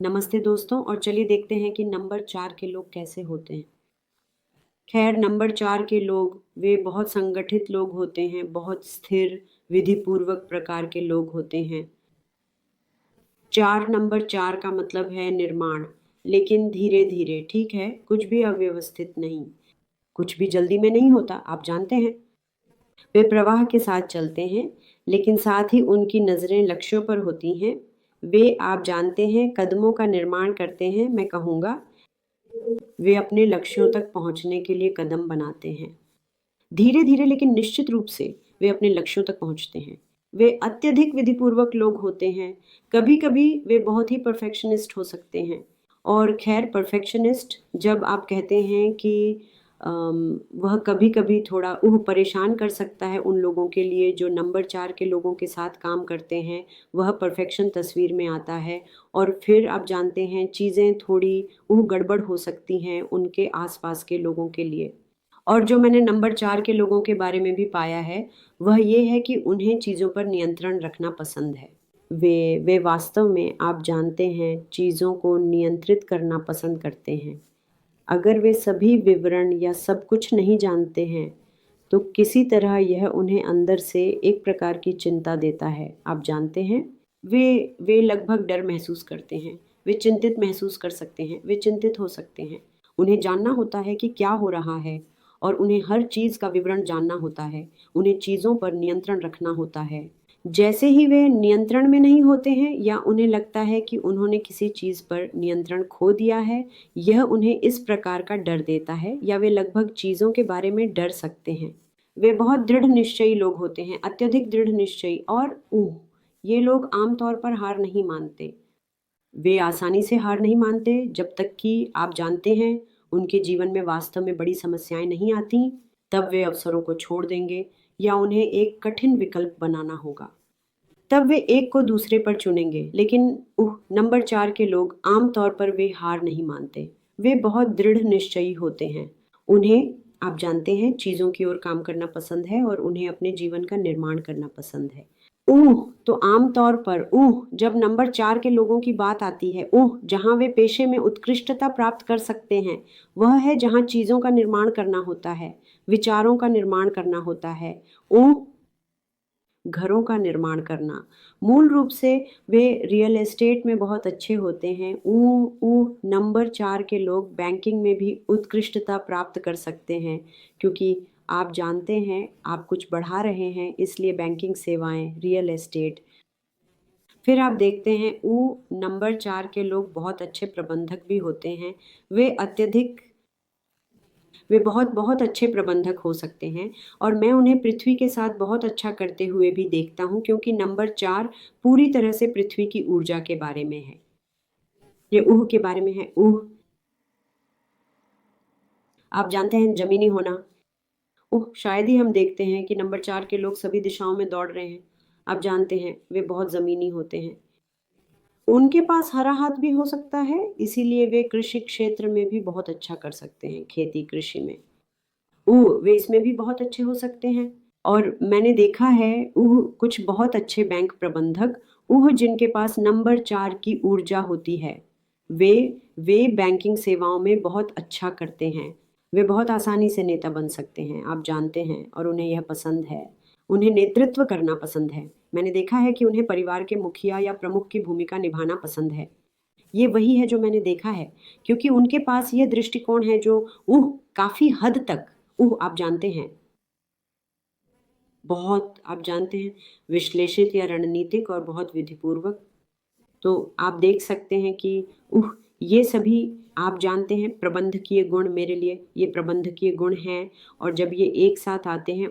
नमस्ते दोस्तों। और चलिए देखते हैं कि नंबर 4 के लोग कैसे होते हैं। खैर, नंबर 4 के लोग वे बहुत संगठित लोग होते हैं, बहुत स्थिर, विधिपूर्वक प्रकार के लोग होते हैं। 4 नंबर 4 का मतलब है निर्माण, लेकिन धीरे-धीरे, ठीक है? कुछ भी अव्यवस्थित नहीं, कुछ भी जल्दी में नहीं होता, आप जानते हैं। वे प्रवाह के साथ चलते हैं, लेकिन साथ ही उनकी नज़रें लक्ष्यों पर होती हैं। वे, आप जानते हैं, कदमों का निर्माण करते हैं, मैं कहूँगा वे अपने लक्ष्यों तक पहुंचने के लिए कदम बनाते हैं। धीरे धीरे लेकिन निश्चित रूप से वे अपने लक्ष्यों तक पहुंचते हैं। वे अत्यधिक विधिपूर्वक लोग होते हैं। कभी कभी वे बहुत ही परफेक्शनिस्ट हो सकते हैं। और खैर, परफेक्शनिस्ट जब आप कहते हैं कि वह कभी कभी थोड़ा परेशान कर सकता है उन लोगों के लिए जो नंबर 4 के लोगों के साथ काम करते हैं। वह परफेक्शन तस्वीर में आता है। और फिर आप जानते हैं चीज़ें थोड़ी गड़बड़ हो सकती हैं उनके आसपास के लोगों के लिए। और जो मैंने नंबर 4 के लोगों के बारे में भी पाया है, वह ये है कि उन्हें चीज़ों पर नियंत्रण रखना पसंद है। वे वास्तव में, आप जानते हैं, चीज़ों को नियंत्रित करना पसंद करते हैं। अगर वे सभी विवरण या सब कुछ नहीं जानते हैं, तो किसी तरह यह उन्हें अंदर से एक प्रकार की चिंता देता है, आप जानते हैं? वे लगभग डर महसूस करते हैं, वे चिंतित महसूस कर सकते हैं, वे चिंतित हो सकते हैं। उन्हें जानना होता है कि क्या हो रहा है, और उन्हें हर चीज़ का विवरण जानना होता है, उन्हें चीज़ों पर नियंत्रण रखना होता है। जैसे ही वे नियंत्रण में नहीं होते हैं या उन्हें लगता है कि उन्होंने किसी चीज़ पर नियंत्रण खो दिया है, यह उन्हें इस प्रकार का डर देता है, या वे लगभग चीज़ों के बारे में डर सकते हैं। वे बहुत दृढ़ निश्चयी लोग होते हैं, अत्यधिक दृढ़ निश्चयी। और ये लोग आमतौर पर हार नहीं मानते। वे आसानी से हार नहीं मानते जब तक कि, आप जानते हैं, उनके जीवन में वास्तव में बड़ी समस्याएं नहीं आती। तब वे अवसरों को छोड़ देंगे, या उन्हें एक कठिन विकल्प बनाना होगा। तब वे एक को दूसरे पर चुनेंगे। लेकिन नंबर 4 के लोग आमतौर पर वे हार नहीं मानते। वे बहुत दृढ़ निश्चयी होते हैं। उन्हें, आप जानते हैं, चीज़ों की ओर काम करना पसंद है और उन्हें अपने जीवन का निर्माण करना पसंद है। तो आम तौर पर जब नंबर 4 के लोगों की बात आती है, जहाँ वे पेशे में उत्कृष्टता प्राप्त कर सकते हैं, वह है जहाँ चीज़ों का निर्माण करना होता है, विचारों का निर्माण करना होता है, घरों का निर्माण करना। मूल रूप से वे रियल एस्टेट में बहुत अच्छे होते हैं। नंबर 4 के लोग बैंकिंग में भी उत्कृष्टता प्राप्त कर सकते हैं, क्योंकि आप जानते हैं आप कुछ बढ़ा रहे हैं, इसलिए बैंकिंग सेवाएं, रियल एस्टेट। फिर आप देखते हैं नंबर 4 के लोग बहुत अच्छे प्रबंधक भी होते हैं। वे अत्यधिक वे बहुत बहुत अच्छे प्रबंधक हो सकते हैं, और मैं उन्हें पृथ्वी के साथ बहुत अच्छा करते हुए भी देखता हूँ, क्योंकि नंबर 4 पूरी तरह से पृथ्वी की ऊर्जा के बारे में है। ये के बारे में है। आप जानते हैं, जमीनी होना। शायद ही हम देखते हैं कि नंबर 4 के लोग सभी दिशाओं में दौड़ रहे हैं। आप जानते हैं वे बहुत ज़मीनी होते हैं। उनके पास हरा हाथ भी हो सकता है, इसीलिए वे कृषि क्षेत्र में भी बहुत अच्छा कर सकते हैं, खेती कृषि में। वे इसमें भी बहुत अच्छे हो सकते हैं। और मैंने देखा है कुछ बहुत अच्छे बैंक प्रबंधक, जिनके पास नंबर 4 की ऊर्जा होती है, वे वे बैंकिंग सेवाओं में बहुत अच्छा करते हैं। वे बहुत आसानी से नेता बन सकते हैं, आप जानते हैं, और उन्हें यह पसंद है। उन्हें नेतृत्व करना पसंद है। मैंने देखा है कि उन्हें परिवार के मुखिया या प्रमुख की भूमिका निभाना पसंद है। ये वही है जो मैंने देखा है, क्योंकि उनके पास यह दृष्टिकोण है जो काफ़ी हद तक, आप जानते हैं, बहुत, आप जानते हैं, विश्लेषित या रणनीतिक और बहुत विधिपूर्वक। तो आप देख सकते हैं कि ये सभी, आप जानते हैं, प्रबंधकीय गुण, मेरे लिए ये प्रबंधकीय गुण हैं। और जब ये एक साथ आते हैं,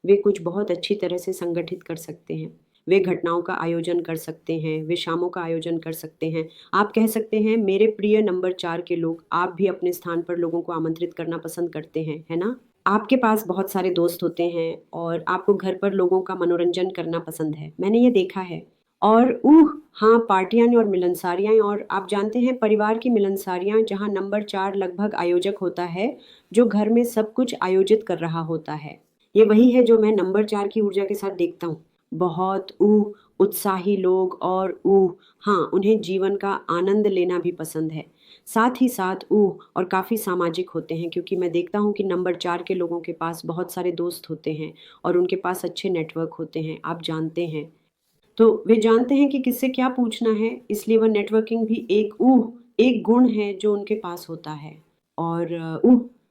वे कुछ बहुत अच्छी तरह से संगठित कर सकते हैं। वे घटनाओं का आयोजन कर सकते हैं, वे शामों का आयोजन कर सकते हैं। आप कह सकते हैं, मेरे प्रिय नंबर 4 के लोग, आप भी अपने स्थान पर लोगों को आमंत्रित करना पसंद करते हैं, है ना? आपके पास बहुत सारे दोस्त होते हैं और आपको घर पर लोगों का मनोरंजन करना पसंद है, मैंने ये देखा है। और हाँ, पार्टियाँ और मिलनसारियाँ, और आप जानते हैं, परिवार की मिलनसारियाँ जहाँ नंबर 4 लगभग आयोजक होता है, जो घर में सब कुछ आयोजित कर रहा होता है। ये वही है जो मैं नंबर 4 की ऊर्जा के साथ देखता हूँ। बहुत उत्साही लोग और हाँ, उन्हें जीवन का आनंद लेना भी पसंद है। साथ ही साथ और काफ़ी सामाजिक होते हैं, क्योंकि मैं देखता हूँ कि नंबर 4 के लोगों के पास बहुत सारे दोस्त होते हैं और उनके पास अच्छे नेटवर्क होते हैं, आप जानते हैं। तो वे जानते हैं कि किससे क्या पूछना है, इसलिए वह नेटवर्किंग भी एक गुण है जो उनके पास होता है। और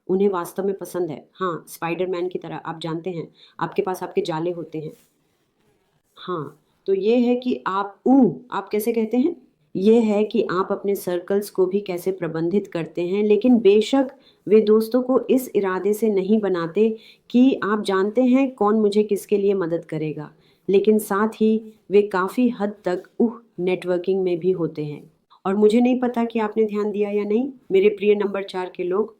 उन्हें वास्तव में पसंद है। हाँ, स्पाइडरमैन की तरह, आप जानते हैं, आपके पास आपके जाले होते हैं। हाँ, तो ये है कि आप कैसे कहते हैं? ये है कि आप अपने सर्कल्स को भी कैसे प्रबंधित करते हैं, लेकिन बेशक वे दोस्तों को इस इरादे से नहीं बनाते कि आप जानते हैं कौन मुझे किसके लिए मदद करेगा, लेकिन साथ ही वे काफ़ी हद तक नेटवर्किंग में भी होते हैं। और मुझे नहीं पता कि आपने ध्यान दिया या नहीं, मेरे प्रिय नंबर 4 के लोग,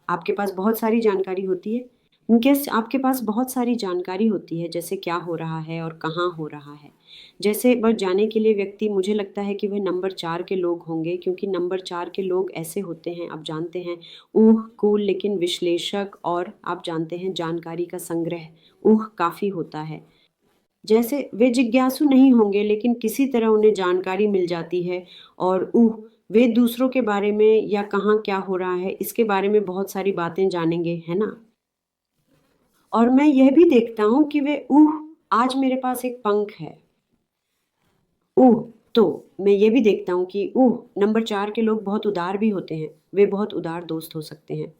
आपके पास बहुत सारी जानकारी होती है। इनकेस आपके पास बहुत सारी जानकारी होती है, जैसे क्या हो रहा है और कहाँ हो रहा है, जैसे बस जाने के लिए व्यक्ति, मुझे लगता है कि वह नंबर 4 के लोग होंगे, क्योंकि नंबर 4 के लोग ऐसे होते हैं, आप जानते हैं, कूल लेकिन विश्लेषक, और आप जानते हैं जानकारी का संग्रह काफ़ी होता है। जैसे वे जिज्ञासु नहीं होंगे, लेकिन किसी तरह उन्हें जानकारी मिल जाती है और वे दूसरों के बारे में या कहाँ क्या हो रहा है इसके बारे में बहुत सारी बातें जानेंगे, है ना। और मैं यह भी देखता हूँ कि वे आज मेरे पास एक पंख है। तो मैं ये भी देखता हूँ कि नंबर 4 के लोग बहुत उदार भी होते हैं, वे बहुत उदार दोस्त हो सकते हैं।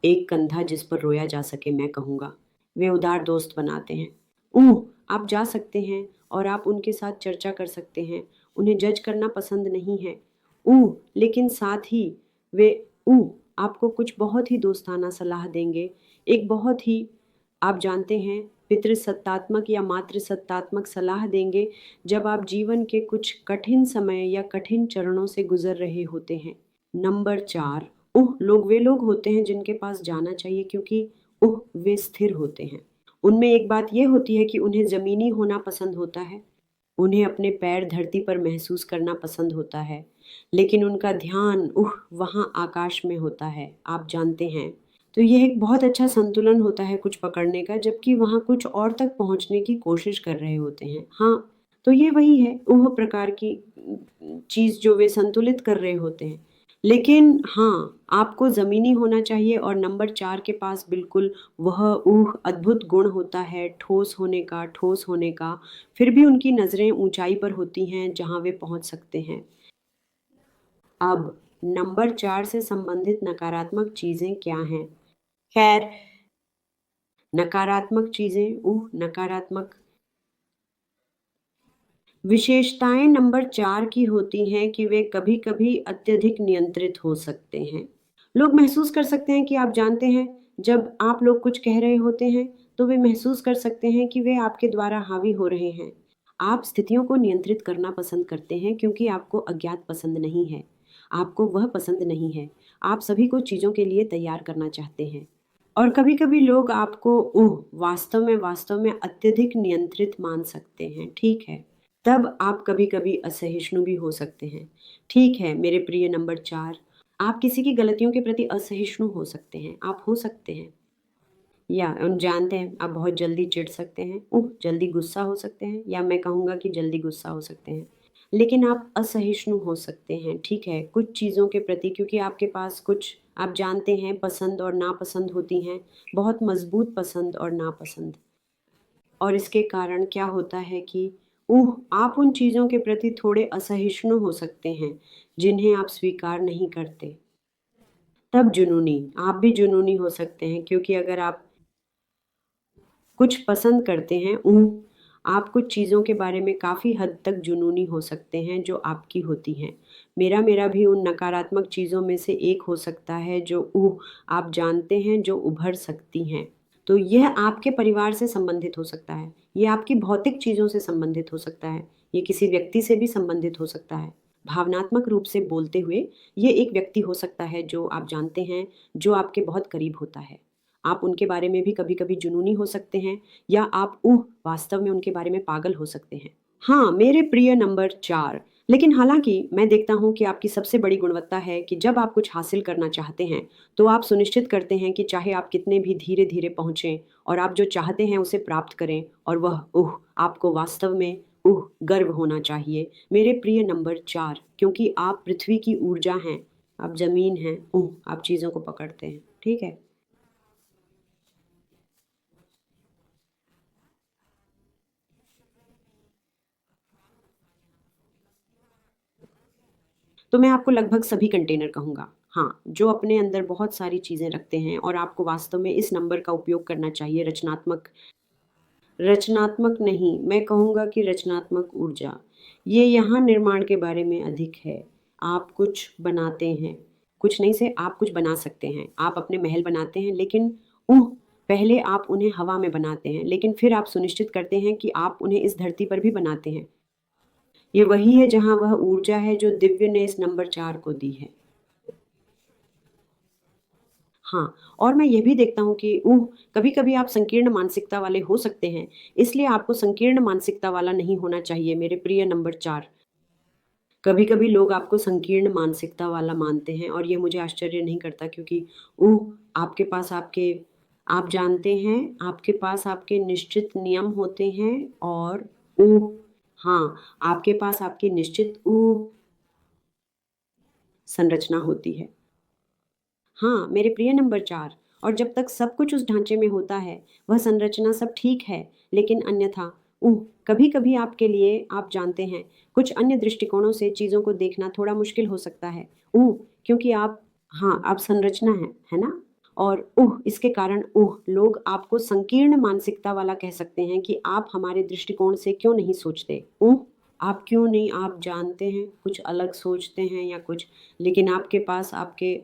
एक कंधा जिस पर रोया जा सके, मैं कहूँगा वे उदार दोस्त बनाते हैं। आप जा सकते हैं और आप उनके साथ चर्चा कर सकते हैं, उन्हें जज करना पसंद नहीं है। लेकिन साथ ही वे आपको कुछ बहुत ही दोस्ताना सलाह देंगे, एक बहुत ही, आप जानते हैं, पितृसत्तात्मक या मातृसत्तात्मक सलाह देंगे, जब आप जीवन के कुछ कठिन समय या कठिन चरणों से गुजर रहे होते हैं। नंबर 4 लोग वे लोग होते हैं जिनके पास जाना चाहिए, क्योंकि वे स्थिर होते हैं। उनमें एक बात यह होती है कि उन्हें ज़मीनी होना पसंद होता है, उन्हें अपने पैर धरती पर महसूस करना पसंद होता है, लेकिन उनका ध्यान वहाँ आकाश में होता है, आप जानते हैं। तो यह एक बहुत अच्छा संतुलन होता है कुछ पकड़ने का, जबकि वहाँ कुछ और तक पहुँचने की कोशिश कर रहे होते हैं। हाँ, तो ये वही है, वह प्रकार की चीज़ जो वे संतुलित कर रहे होते हैं। लेकिन हाँ, आपको ज़मीनी होना चाहिए, और नंबर 4 के पास बिल्कुल वह अद्भुत गुण होता है ठोस होने का। फिर भी उनकी नज़रें ऊंचाई पर होती हैं जहाँ वे पहुँच सकते हैं। अब नंबर 4 से संबंधित नकारात्मक चीज़ें क्या हैं? खैर, नकारात्मक चीज़ें, नकारात्मक विशेषताएं नंबर 4 की होती हैं कि वे कभी-कभी अत्यधिक नियंत्रित हो सकते हैं। लोग महसूस कर सकते हैं कि आप जानते हैं, जब आप लोग कुछ कह रहे होते हैं, तो वे महसूस कर सकते हैं कि वे आपके द्वारा हावी हो रहे हैं। आप स्थितियों को नियंत्रित करना पसंद करते हैं, क्योंकि आपको अज्ञात पसंद नहीं है। आपको वह पसंद नहीं है। आप सभी को चीज़ों के लिए तैयार करना चाहते हैं। और कभी-कभी लोग आपको वास्तव में अत्यधिक नियंत्रित मान सकते हैं, ठीक है। तब आप कभी-कभी असहिष्णु भी हो सकते हैं। ठीक है, मेरे प्रिय नंबर 4, आप किसी की गलतियों के प्रति असहिष्णु हो सकते हैं, आप हो सकते हैं। या जानते हैं, आप बहुत जल्दी चिढ़ सकते हैं, जल्दी गुस्सा हो सकते हैं, या मैं कहूँगा कि जल्दी गुस्सा हो सकते हैं। लेकिन आप असहिष्णु हो सकते हैं, ठीक है, कुछ चीज़ों के प्रति, क्योंकि आपके पास कुछ, आप जानते हैं, पसंद और नापसंद होती हैं, बहुत मज़बूत पसंद और नापसंद। और इसके कारण क्या होता है कि आप उन चीज़ों के प्रति थोड़े असहिष्णु हो सकते हैं, जिन्हें आप स्वीकार नहीं करते। तब जुनूनी, आप भी जुनूनी हो सकते हैं, क्योंकि अगर आप कुछ पसंद करते हैं, आप कुछ चीज़ों के बारे में काफ़ी हद तक जुनूनी हो सकते हैं जो आपकी होती हैं। मेरा भी उन नकारात्मक चीज़ों में से एक हो सकता है जो आप जानते हैं, जो उभर सकती हैं। तो यह आपके परिवार से संबंधित हो सकता है, ये आपकी भौतिक चीज़ों से संबंधित हो सकता है, ये किसी व्यक्ति से भी संबंधित हो सकता है। भावनात्मक रूप से बोलते हुए, ये एक व्यक्ति हो सकता है जो आप जानते हैं, जो आपके बहुत करीब होता है। आप उनके बारे में भी कभी-कभी जुनूनी हो सकते हैं, या आप वास्तव में उनके बारे में पागल हो सकते हैं। हाँ, मेरे प्रिय नंबर 4, लेकिन हालाँकि मैं देखता हूँ कि आपकी सबसे बड़ी गुणवत्ता है कि जब आप कुछ हासिल करना चाहते हैं, तो आप सुनिश्चित करते हैं कि चाहे आप कितने भी धीरे-धीरे पहुँचें और आप जो चाहते हैं उसे प्राप्त करें, और वह आपको वास्तव में गर्व होना चाहिए मेरे प्रिय नंबर 4, क्योंकि आप पृथ्वी की ऊर्जा हैं, आप जमीन हैं, आप चीज़ों को पकड़ते हैं। ठीक है। तो मैं आपको लगभग सभी कंटेनर कहूँगा। हाँ, जो अपने अंदर बहुत सारी चीज़ें रखते हैं और आपको वास्तव में इस नंबर का उपयोग करना चाहिए रचनात्मक रचनात्मक नहीं, मैं कहूँगा कि रचनात्मक ऊर्जा। ये यहाँ निर्माण के बारे में अधिक है। आप कुछ बनाते हैं, कुछ नहीं से आप कुछ बना सकते हैं। आप अपने महल बनाते हैं लेकिन पहले आप उन्हें हवा में बनाते हैं, लेकिन फिर आप सुनिश्चित करते हैं कि आप उन्हें इस धरती पर भी बनाते हैं। ये वही है जहाँ वह ऊर्जा है जो दिव्य ने इस नंबर 4 को दी है। हाँ, और मैं ये भी देखता हूँ कि कभी-कभी आप संकीर्ण मानसिकता वाले हो सकते हैं, इसलिए आपको संकीर्ण मानसिकता वाला नहीं होना चाहिए मेरे प्रिय नंबर 4। कभी-कभी लोग आपको संकीर्ण मानसिकता वाला मानते हैं और ये मुझे आश्चर्य नहीं करता, क्योंकि आपके पास आप जानते हैं, आपके पास आपके निश्चित नियम होते हैं और हाँ, आपके पास आपकी निश्चित संरचना होती है। हाँ, मेरे प्रिय नंबर 4, और जब तक सब कुछ उस ढांचे में होता है, वह संरचना सब ठीक है, लेकिन अन्यथा कभी-कभी आपके लिए आप जानते हैं, कुछ अन्य दृष्टिकोणों से चीज़ों को देखना थोड़ा मुश्किल हो सकता है। क्योंकि आप हाँ, आप संरचना हैं, है ना? और इसके कारण लोग आपको संकीर्ण मानसिकता वाला कह सकते हैं कि आप हमारे दृष्टिकोण से क्यों नहीं सोचते? आप क्यों नहीं, आप जानते हैं, कुछ अलग सोचते हैं या कुछ, लेकिन आपके पास आपके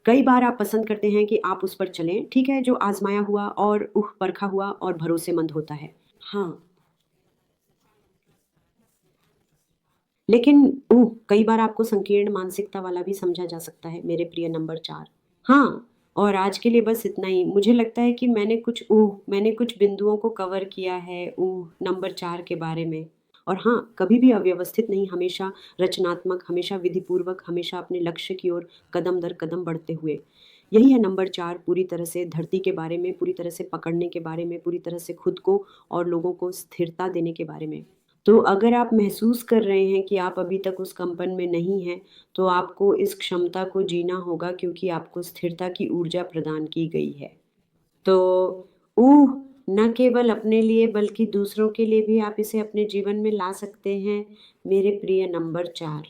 कई बार आप पसंद करते हैं कि आप उस पर चलें, ठीक है, जो आज़माया हुआ और परखा हुआ और भरोसेमंद होता है। हाँ, लेकिन कई बार आपको संकीर्ण मानसिकता वाला भी समझा जा सकता है, मेरे प्रिय नंबर 4। हाँ, और आज के लिए बस इतना ही। मुझे लगता है कि मैंने कुछ बिंदुओं को कवर किया है नंबर 4 के बारे में। और हाँ, कभी भी अव्यवस्थित नहीं, हमेशा रचनात्मक, हमेशा विधिपूर्वक, हमेशा अपने लक्ष्य की ओर कदम दर कदम बढ़ते हुए। यही है नंबर 4, पूरी तरह से धरती के बारे में, पूरी तरह से पकड़ने के बारे में, पूरी तरह से खुद को और लोगों को स्थिरता देने के बारे में। तो अगर आप महसूस कर रहे हैं कि आप अभी तक उस कंपन में नहीं हैं, तो आपको इस क्षमता को जीना होगा, क्योंकि आपको स्थिरता की ऊर्जा प्रदान की गई है। तो न केवल अपने लिए बल्कि दूसरों के लिए भी आप इसे अपने जीवन में ला सकते हैं, मेरे प्रिय नंबर 4।